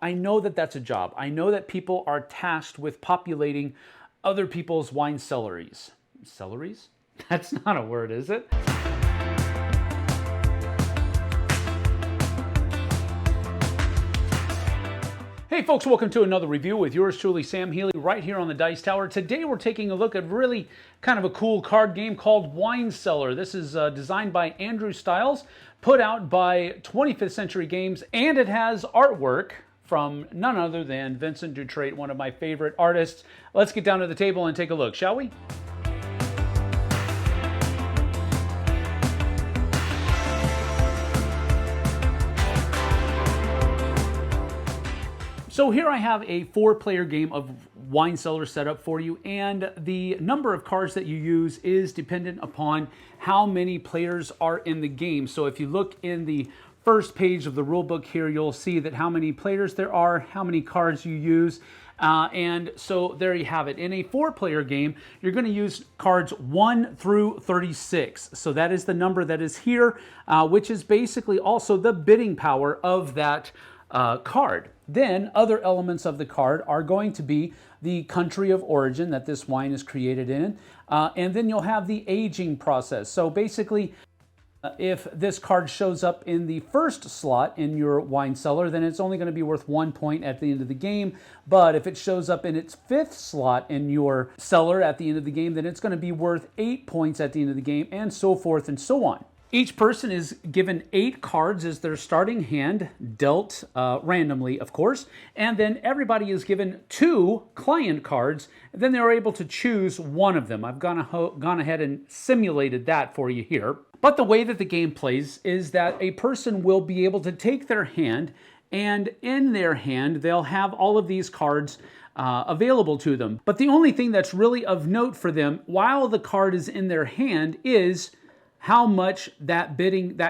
I know that that's a job. I know that people are tasked with populating other people's wine cellaries. Cellaries? That's not a word, is it? Hey folks, welcome to another review with yours truly, Sam Healey, right here on the Dice Tower. Today we're taking a look at really kind of a cool card game called Wine Cellar. This is designed by Andrew Stiles, put out by 25th Century Games, and it has artwork from none other than Vincent Dutrait, one of my favorite artists. Let's get down to the table and take a look, shall we? So here I have a 4-player game of Wine Cellar set up for you, and the number of cards that you use is dependent upon how many players are in the game. So if you look in the first page of the rule book here, you'll see that how many players there are, how many cards you use, and so there you have it. In a 4-player game, you're going to use cards 1 through 36. So that is the number that is here, which is basically also the bidding power of that card. Then other elements of the card are going to be the country of origin that this wine is created in, and then you'll have the aging process. So basically, if this card shows up in the first slot in your wine cellar, then it's only going to be worth 1 point at the end of the game. But if it shows up in its 5th slot in your cellar at the end of the game, then it's going to be worth 8 points at the end of the game, and so forth and so on. Each person is given 8 cards as their starting hand, dealt randomly, of course, and then everybody is given 2 client cards, and then they're able to choose one of them. I've gone ahead and simulated that for you here. But the way that the game plays is that a person will be able to take their hand, and in their hand, they'll have all of these cards available to them. But the only thing that's really of note for them while the card is in their hand is how much that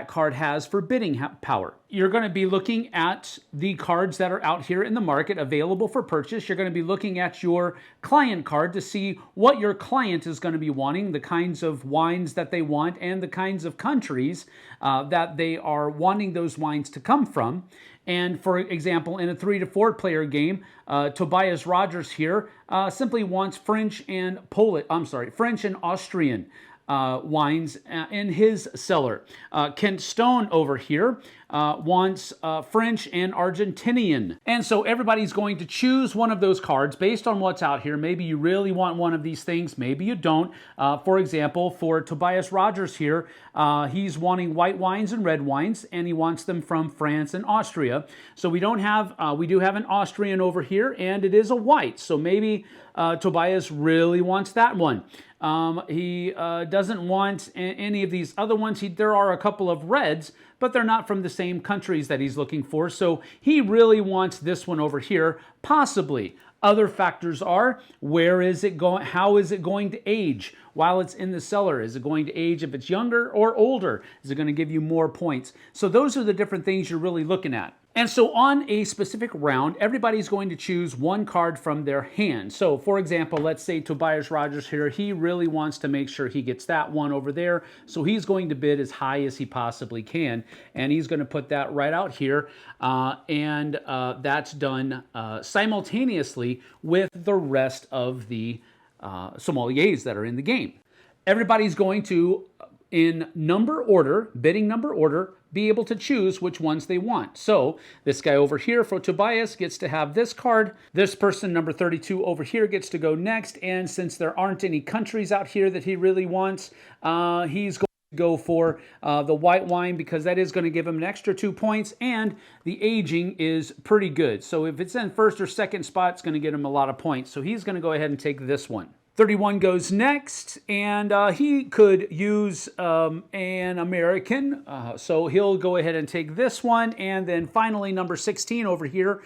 card has for bidding power. You're going to be looking at the cards that are out here in the market available for purchase. You're going to be looking at your client card to see what your client is going to be wanting, the kinds of wines that they want, and the kinds of countries that they are wanting those wines to come from. And for example, in a 3 to 4 player game, Tobias Rogers here simply wants French and Austrian wines in his cellar. Kent Stone over here wants French and Argentinian. And so everybody's going to choose one of those cards based on what's out here. Maybe you really want one of these things, maybe you don't. For example, for Tobias Rogers here, he's wanting white wines and red wines, and he wants them from France and Austria. So we do have an Austrian over here, and it is a white. So maybe Tobias really wants that one. He doesn't want any of these other ones. There are a couple of reds, but they're not from the same countries that he's looking for. So he really wants this one over here, possibly. Other factors are, where is it going? How is it going to age while it's in the cellar? Is it going to age if it's younger or older? Is it going to give you more points? So those are the different things you're really looking at. And so on a specific round, everybody's going to choose one card from their hand. So for example, let's say Tobias Rogers here, he really wants to make sure he gets that one over there. So he's going to bid as high as he possibly can. And he's going to put that right out here. And that's done simultaneously with the rest of the sommeliers that are in the game. Everybody's going to, in number order, bidding number order, be able to choose which ones they want. So this guy over here for Tobias gets to have this card. This person, number 32 over here, gets to go next. And since there aren't any countries out here that he really wants, he's going to go for the white wine, because that is going to give him an extra 2 points, and the aging is pretty good. So if it's in first or second spot, it's going to get him a lot of points. So he's going to go ahead and take this one. 31 goes next, and he could use an American, so he'll go ahead and take this one. And then finally, number 16 over here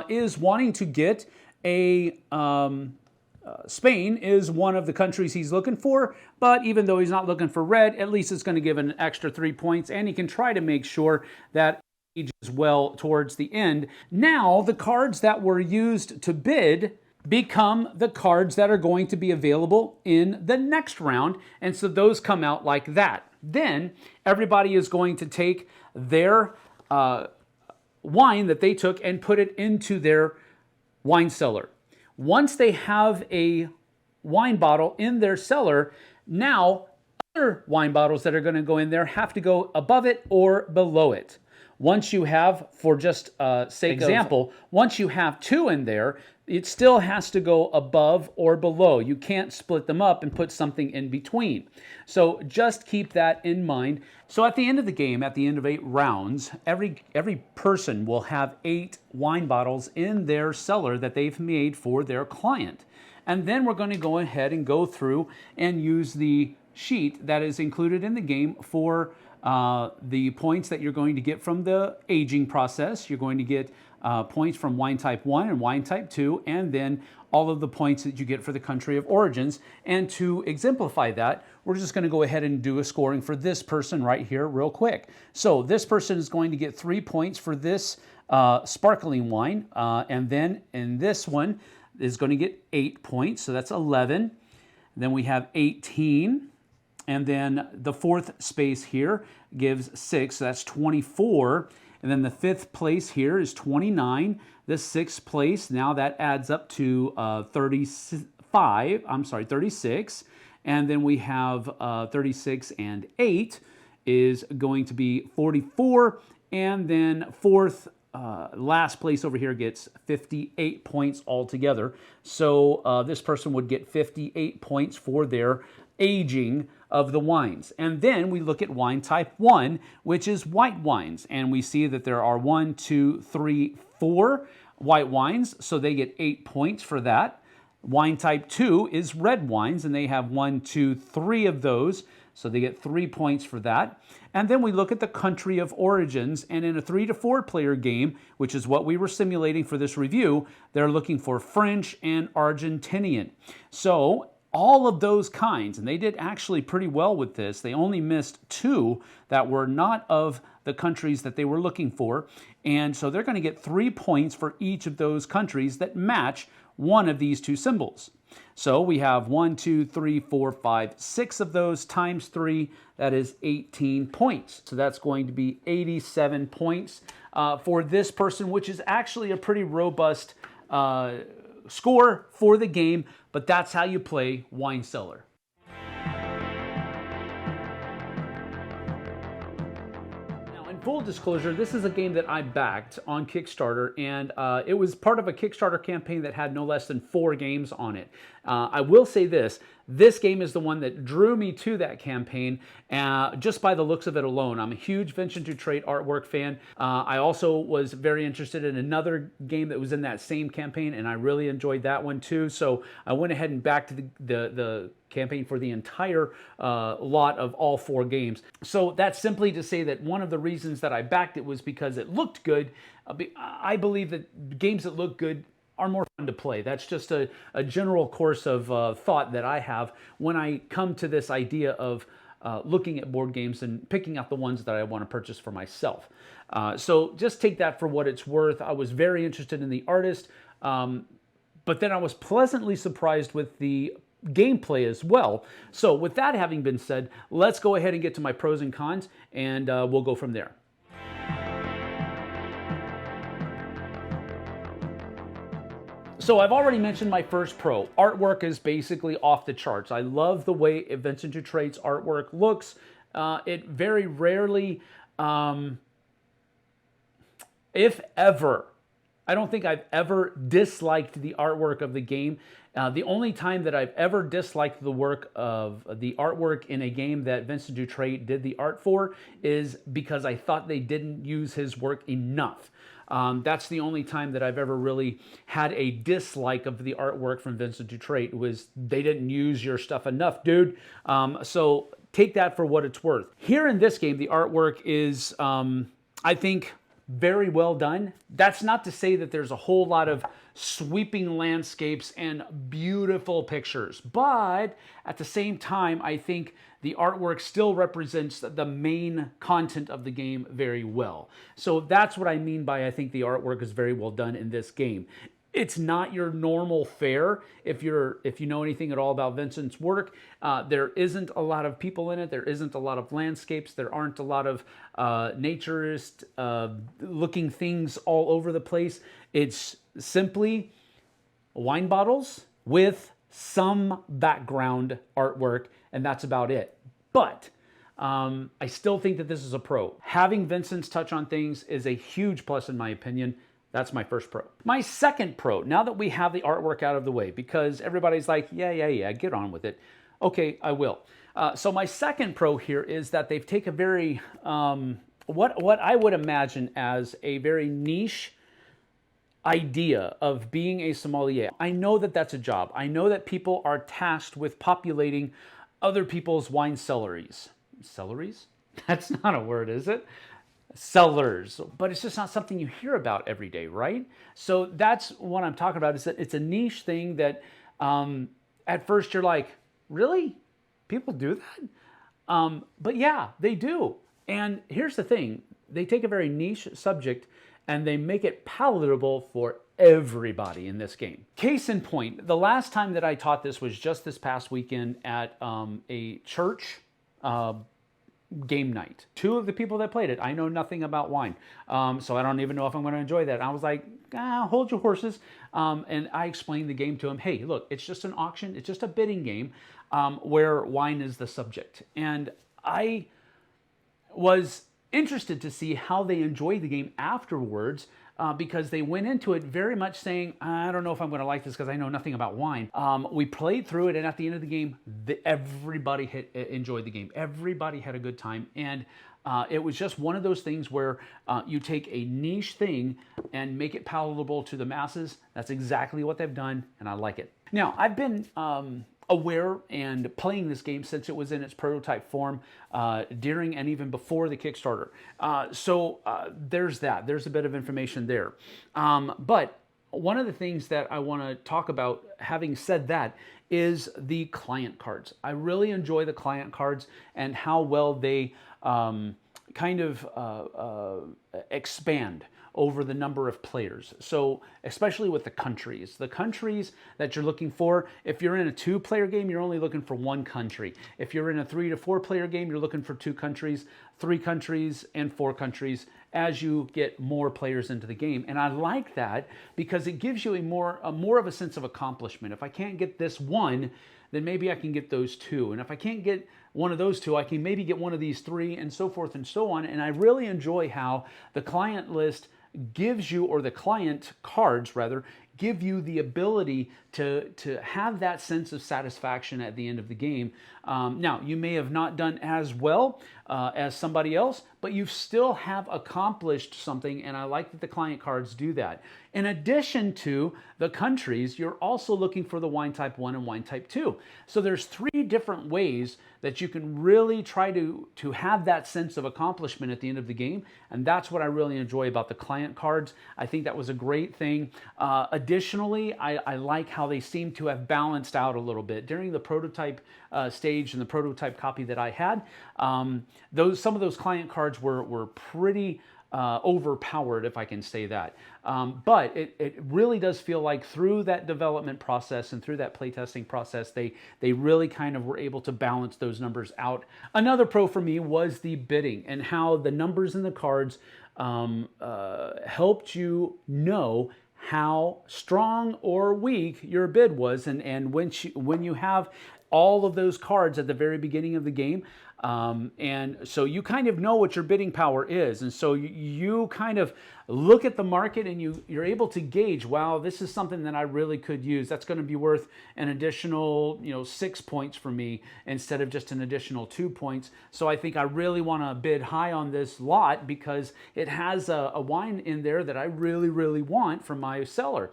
is wanting to get a Spain is one of the countries he's looking for, but even though he's not looking for red, at least it's going to give an extra 3 points, and he can try to make sure that it ages well towards the end. Now, the cards that were used to bid become the cards that are going to be available in the next round, and so those come out like that. Then everybody is going to take their wine that they took and put it into their wine cellar. Once they have a wine bottle in their cellar, now other wine bottles that are going to go in there have to go above it or below it. Once you have, for just sake of example, once you have 2 in there, it still has to go above or below. You can't split them up and put something in between. So just keep that in mind. So at the end of the game, at the end of 8 rounds, every person will have 8 wine bottles in their cellar that they've made for their client. And then we're going to go ahead and go through and use the sheet that is included in the game for the points that you're going to get from the aging process. You're going to get points from wine type 1 and wine type 2, and then all of the points that you get for the country of origins. And to exemplify that, we're just going to go ahead and do a scoring for this person right here real quick. So this person is going to get 3 points for this sparkling wine, and then in this one is going to get 8 points, so that's 11. Then we have 18. And then the 4th space here gives 6, so that's 24. And then the 5th place here is 29. The 6th place, now that adds up to 36. And then we have 36 and 8 is going to be 44. And then 4th, last place over here gets 58 points altogether. So this person would get 58 points for their aging of the wines. And then we look at wine type 1, which is white wines. And we see that there are 1, 2, 3, 4 white wines, so they get 8 points for that. Wine type 2 is red wines, and they have 1, 2, 3 of those, so they get 3 points for that. And then we look at the country of origins, and in a 3 to 4 player game, which is what we were simulating for this review, they're looking for French and Argentinian. So all of those kinds, and they did actually pretty well with this. They only missed 2 that were not of the countries that they were looking for. And so they're going to get 3 points for each of those countries that match one of these 2 symbols. So we have 1, 2, 3, 4, 5, 6 of those times 3. That is 18 points. So that's going to be 87 points for this person, which is actually a pretty robust score for the game, but that's how you play Wine Cellar. Now, in full disclosure, this is a game that I backed on Kickstarter, and it was part of a Kickstarter campaign that had no less than 4 games on it. I will say this game is the one that drew me to that campaign just by the looks of it alone. I'm a huge Vincent Dutrait artwork fan. I also was very interested in another game that was in that same campaign, and I really enjoyed that one too. So I went ahead and backed the campaign for the entire lot of all 4 games. So that's simply to say that one of the reasons that I backed it was because it looked good. I believe that games that look good are more fun to play. That's just a general course of thought that I have when I come to this idea of looking at board games and picking out the ones that I want to purchase for myself. So just take that for what it's worth. I was very interested in the artist, but then I was pleasantly surprised with the gameplay as well. So with that having been said, let's go ahead and get to my pros and cons, and we'll go from there. So I've already mentioned my first pro. Artwork is basically off the charts. I love the way Vincent Dutrait's artwork looks. It very rarely, if ever, I don't think I've ever disliked the artwork of the game. The only time that I've ever disliked the work of the artwork in a game that Vincent Dutrait did the art for is because I thought they didn't use his work enough. That's the only time that I've ever really had a dislike of the artwork from Vincent Dutrait, was they didn't use your stuff enough, dude. So take that for what it's worth. Here in this game, the artwork is, I think, very well done. That's not to say that there's a whole lot of sweeping landscapes and beautiful pictures, but at the same time, I think the artwork still represents the main content of the game very well. So that's what I mean by I think the artwork is very well done in this game. It's not your normal fare. If you know anything at all about Vincent's work, there isn't a lot of people in it. There isn't a lot of landscapes. There aren't a lot of naturist looking things all over the place. It's simply wine bottles with some background artwork, and that's about it. But I still think that this is a pro. Having Vincent's touch on things is a huge plus in my opinion. That's my first pro. My second pro, now that we have the artwork out of the way, because everybody's like, yeah, get on with it. Okay, I will. So my second pro here is that they've taken a very, what I would imagine as a very niche idea of being a sommelier. I know that that's a job. I know that people are tasked with populating other people's wine cellaries. Cellaries? That's not a word, is it? Cellars, but it's just not something you hear about every day, right? So that's what I'm talking about, is that it's a niche thing that at first you're like, really? People do that? But yeah, they do. And here's the thing, they take a very niche subject and they make it palatable for everybody in this game. Case in point, the last time that I taught this was just this past weekend at a church game night. Two of the people that played it, I know nothing about wine, so I don't even know if I'm going to enjoy that. And I was like, hold your horses, and I explained the game to him. Hey, look, it's just an auction, it's just a bidding game where wine is the subject. And I was interested to see how they enjoyed the game afterwards, because they went into it very much saying, I don't know if I'm going to like this because I know nothing about wine. We played through it, and at the end of the game, everybody enjoyed the game. Everybody had a good time, and it was just one of those things where you take a niche thing and make it palatable to the masses. That's exactly what they've done, and I like it. Now, I've been aware and playing this game since it was in its prototype form during and even before the Kickstarter. So there's that. There's a bit of information there. But one of the things that I want to talk about, having said that, is the client cards. I really enjoy the client cards and how well they kind of expand over the number of players. So especially with the countries that you're looking for, if you're in a 2-player game, you're only looking for 1 country. If you're in a 3 to 4-player game, you're looking for 2 countries, 3 countries, and 4 countries as you get more players into the game. And I like that because it gives you a more of a sense of accomplishment. If I can't get this one, then maybe I can get those 2. And if I can't get one of those 2, I can maybe get one of these 3, and so forth and so on. And I really enjoy how the client list gives you, or the client cards rather, give you the ability to have that sense of satisfaction at the end of the game. Now, you may have not done as well as somebody else, but you still have accomplished something, and I like that the client cards do that. In addition to the countries, you're also looking for the wine type 1 and wine type 2. So there's 3 different ways that you can really try to have that sense of accomplishment at the end of the game, and that's what I really enjoy about the client cards. I think that was a great thing. Additionally, I like how they seem to have balanced out a little bit. During the prototype stage and the prototype copy that I had, some of those client cards were pretty overpowered, if I can say that. But it really does feel like through that development process and through that playtesting process, they really kind of were able to balance those numbers out. Another pro for me was the bidding and how the numbers in the cards helped you know how strong or weak your bid was, and when you have all of those cards at the very beginning of the game, and so you kind of know what your bidding power is, and so you kind of look at the market and you're able to gauge, wow, this is something that I really could use. That's going to be worth an additional 6 points for me instead of just an additional 2 points. So I think I really want to bid high on this lot because it has a wine in there that I really, really want from my cellar.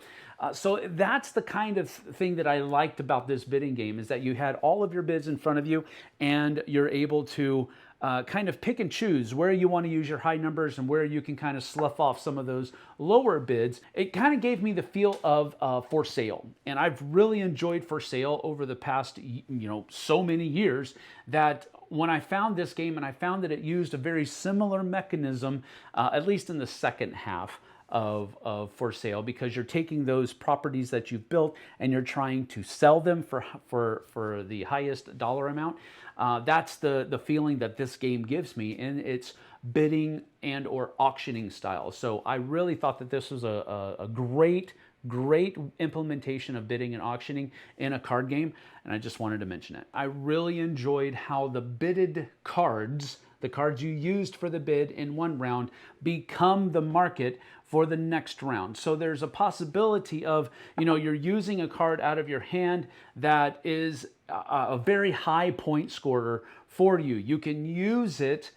So that's the kind of thing that I liked about this bidding game, is that you had all of your bids in front of you and you're able to kind of pick and choose where you want to use your high numbers and where you can kind of slough off some of those lower bids. It kind of gave me the feel of For Sale, and I've really enjoyed For Sale over the past so many years that when I found this game and I found that it used a very similar mechanism, at least in the second half, of for sale, because you're taking those properties that you've built and you're trying to sell them for the highest dollar amount. That's the feeling that this game gives me in its bidding and or auctioning style. So I really thought that this was a great implementation of bidding and auctioning in a card game, and I just wanted to mention it. I really enjoyed how the bidded cards, the cards you used for the bid in one round, become the market for the next round. So there's a possibility of, you're using a card out of your hand that is a very high point scorer for you. You can use it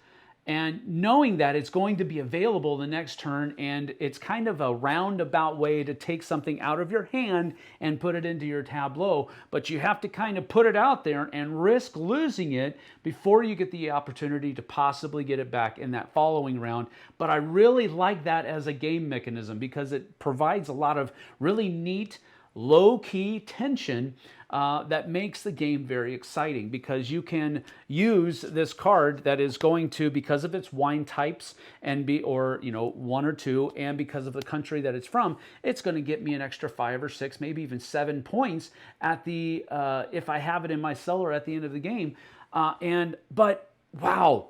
and knowing that it's going to be available the next turn, and it's kind of a roundabout way to take something out of your hand and put it into your tableau, but you have to kind of put it out there and risk losing it before you get the opportunity to possibly get it back in that following round. But I really like that as a game mechanism because it provides a lot of really neat, low-key tension that makes the game very exciting, because you can use this card that is going to, because of its wine types and one or two, and because of the country that it's from, it's going to get me an extra 5 or 6, maybe even 7 points at the if I have it in my cellar at the end of the game. But wow,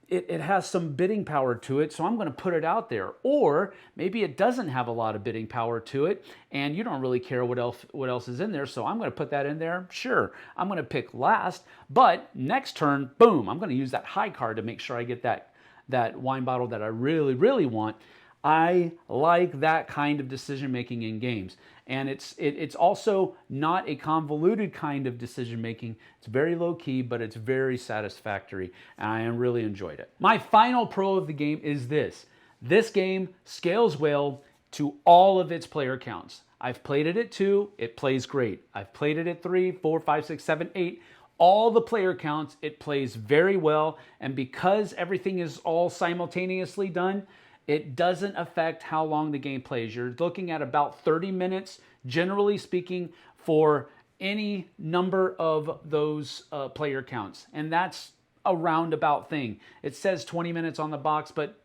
it has some bidding power to it, so I'm going to put it out there. Or maybe it doesn't have a lot of bidding power to it, and you don't really care what else is in there, so I'm going to put that in there. Sure, I'm going to pick last, but next turn, boom, I'm going to use that high card to make sure I get that wine bottle that I really, really want. I like that kind of decision making in games. And it's also not a convoluted kind of decision making. It's very low key, but it's very satisfactory. And I really enjoyed it. My final pro of the game is this. This game scales well to all of its player counts. I've played it at 2, it plays great. I've played it at 3, 4, 5, 6, 7, 8. All the player counts, it plays very well. And because everything is all simultaneously done, it doesn't affect how long the game plays. You're looking at about 30 minutes, generally speaking, for any number of those player counts. And that's a roundabout thing. It says 20 minutes on the box, but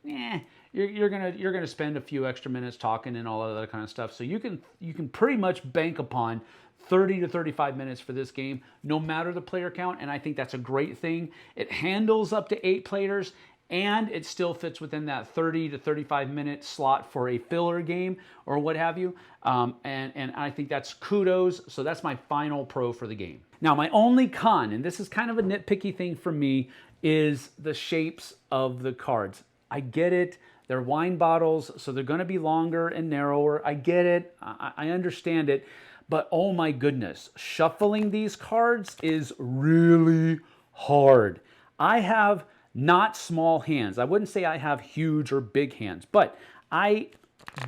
you're gonna spend a few extra minutes talking and all of that kind of stuff. So you can pretty much bank upon 30 to 35 minutes for this game, no matter the player count. And I think that's a great thing. It handles up to 8 players, and it still fits within that 30 to 35 minute slot for a filler game or what have you. And I think that's kudos. So that's my final pro for the game. Now, my only con, and this is kind of a nitpicky thing for me, is the shapes of the cards. I get it. They're wine bottles, so they're going to be longer and narrower. I get it. I understand it. But oh my goodness, shuffling these cards is really hard. I have not small hands. I wouldn't say I have huge or big hands, but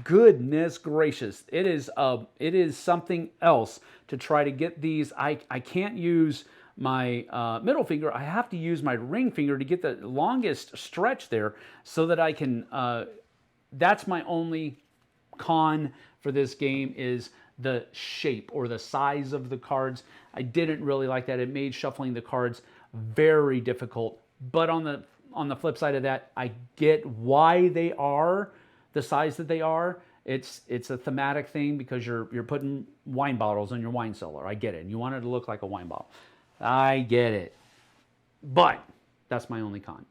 goodness gracious, it is something else to try to get these. I can't use my middle finger. I have to use my ring finger to get the longest stretch there so that I can, that's my only con for this game, is the shape or the size of the cards. I didn't really like that. It made shuffling the cards very difficult. But on the flip side of that, I get why they are the size that they are. It's a thematic thing because you're putting wine bottles in your wine cellar. I get it. And you want it to look like a wine bottle. I get it. But that's my only con.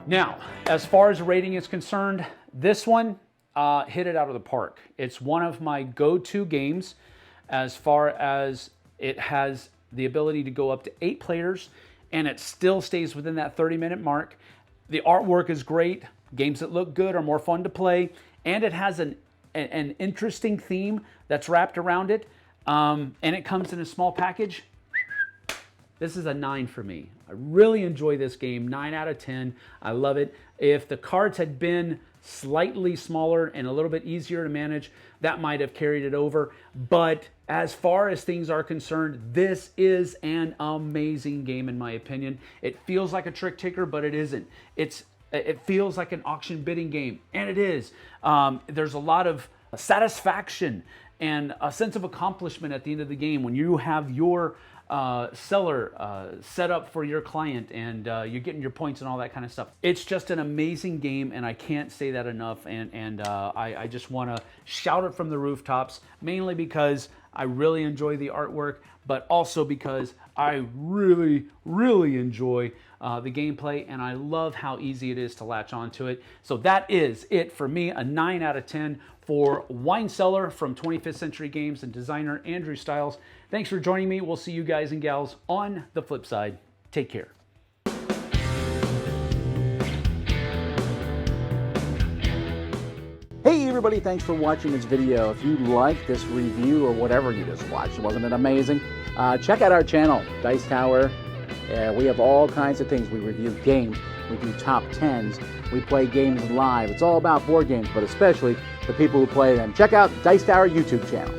Now, as far as rating is concerned, this one hit it out of the park. It's one of my go-to games as far as it has the ability to go up to 8 players, and it still stays within that 30-minute mark. The artwork is great. Games that look good are more fun to play, and it has an interesting theme that's wrapped around it, and it comes in a small package. This is a 9 for me. I really enjoy this game. 9 out of 10. I love it. If the cards had been slightly smaller and a little bit easier to manage, that might have carried it over. But as far as things are concerned, this is an amazing game in my opinion. It feels like a trick taker, but it isn't. It feels like an auction bidding game, and it is. There's a lot of satisfaction and a sense of accomplishment at the end of the game when you have your cellar set up for your client, and you're getting your points and all that kind of stuff. It's just an amazing game, and I can't say that enough. And I just want to shout it from the rooftops, mainly because I really enjoy the artwork, but also because I really, really enjoy the gameplay, and I love how easy it is to latch onto it. So that is it for me, a 9 out of 10 for Wine Cellar from 25th Century Games and designer Andrew Stiles. Thanks for joining me. We'll see you guys and gals on the flip side. Take care. Hey everybody, thanks for watching this video. If you like this review or whatever you just watched, wasn't it amazing? Check out our channel, Dice Tower. We have all kinds of things. We review games, we do top 10s, we play games live. It's all about board games, but especially the people who play them. Check out Dice Tower YouTube channel.